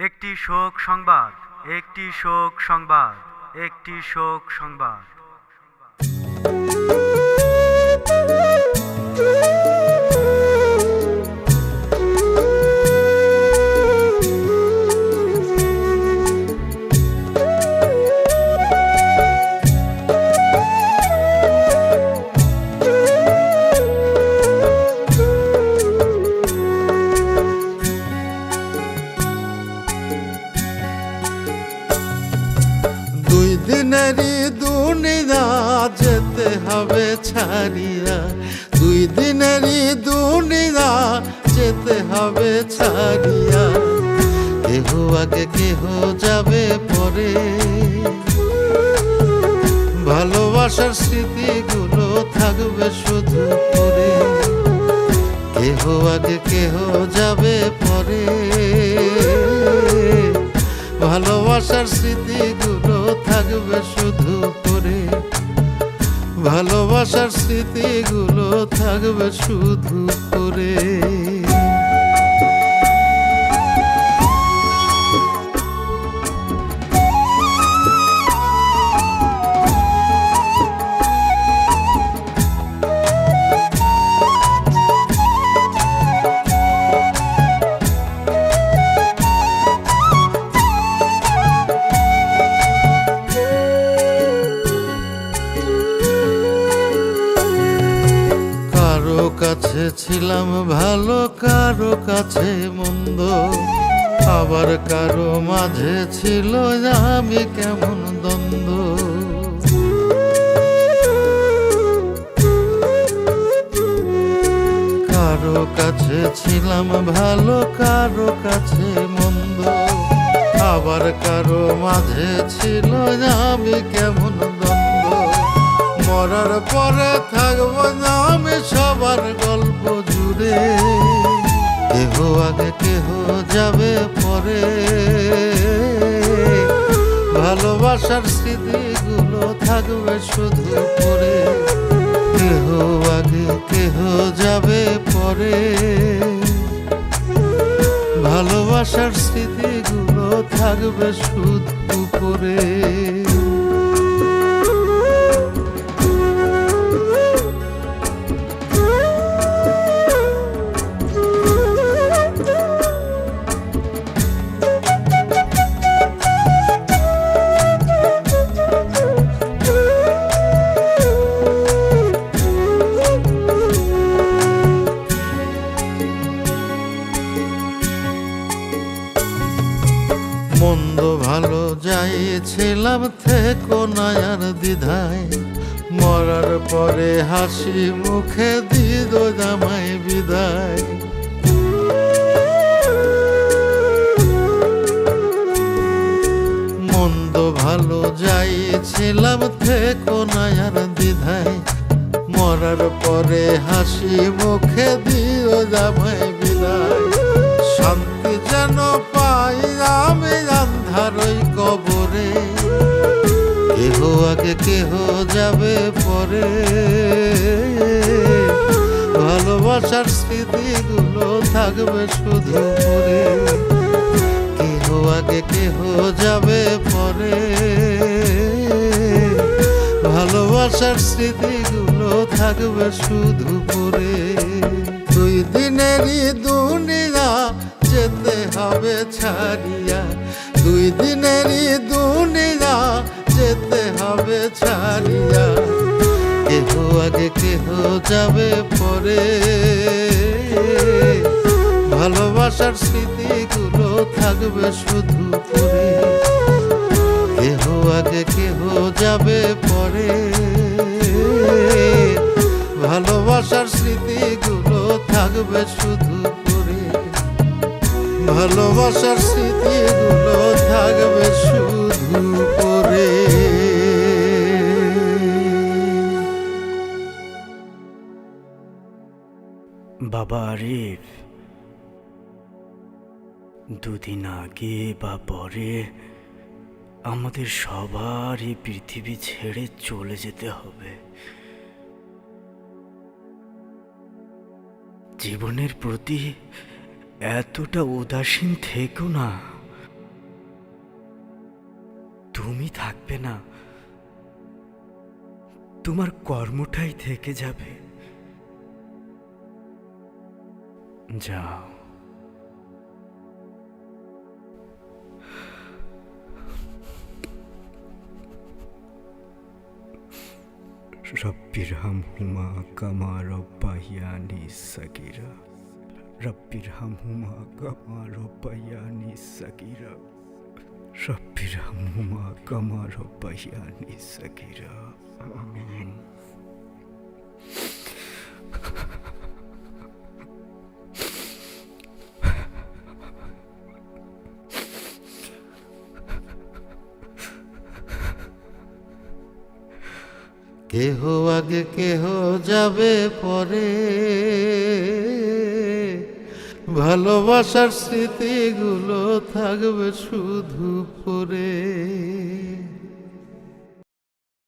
একটি শোক সংবাদ, একটি শোক সংবাদ, একটি শোক সংবাদ। দিনেরই দুনিয়া যেতে হবে ছাড়িয়া, দুই দিনেরই দুনিয়া যেতে হবে ছাড়িয়া। কেহ আগে কেহ যাবে পরে, ভালোবাসার স্মৃতিগুলো থাকবে শুধু পরে। কেহ আগে কেহ যাবে পরে, ভালোবাসার স্মৃতিগুলো থাকবে শুধু পরে। ভালোবাসার স্মৃতিগুলো থাকবে শুধু পরে। কাছে ছিলাম ভালো, কারো কাছে মন্দ, আবার কারো মাঝে ছিল আমি কেমন দ্বন্দ্ব। কারো কাছে ছিলাম ভালো, কারো কাছে মন্দ, আবার কারো মাঝে ছিল আমি কেমন দ্বন্দ্ব। মরার পরে থাকবো না আমি সবার গল্প জুড়ে, কেহ আগে কেহ যাবে পরে। ভালোবাসার স্মৃতিগুলো থাকবে শুধু পরে, কেহ আগে কেহ যাবে পরে। ভালোবাসার স্মৃতিগুলো থাকবে শুধু পরে। মন্দ ভালো যাইছিলাম থেকো না আর দ্বিধায়, মরার পরে হাসি মুখে দিদ জামাই বিদায়। মন্দ ভালো যাইছিলাম থেকো না আর দ্বিধায়, মরার পরে হাসি মুখে দিদ জামাই বিদায়। শান্তি যেন পাই আমি আন্ধার ওই কবরে, কেহ আগে কেহ যাবে পরে। ভালোবাসার স্মৃতিগুলো থাকবে শুধু পরে, কেহ আগে কেহ যাবে পরে। ভালোবাসার স্মৃতিগুলো থাকবে শুধু পরে। দুই দিনেরই দুনিয়া যেতে হবে ছাড়িয়া, দুই দিনেরই দুনিয়া যেতে হবে ছাড়িয়া। কেহ আগে কেহ যাবে পরে, ভালোবাসার স্মৃতিগুলো থাকবে শুধু পরে। কেহ আগে কেহ যাবে পরে, ভালোবাসার স্মৃতিগুলো থাকবে শুধু পরে। ভালোবাসার স্মৃতিগুলো থাকবে শুধু পরে। বাবা আরিফ, দুদিন আগে বা পরে আমাদের সবার এই পৃথিবী ছেড়ে চলে যেতে হবে। জীবনের প্রতি এতটা উদাসীন থেকো না। তুমি থাকবে না, তোমার কর্মটাই থেকে যাবে। যাও। রব্বিরহামহুমা কামা রব্বায়ানি সগীরা। রব্বিরহামহুমা কামা রব্বায়ানি সগীরা। রব্বিরহামহুমা কামা রব্বায়ানি সগীরা। আমিন। কেহ আগে কেহ যাবে পরে, ভালোবাসার স্মৃতিগুলো থাকবে শুধু পরে।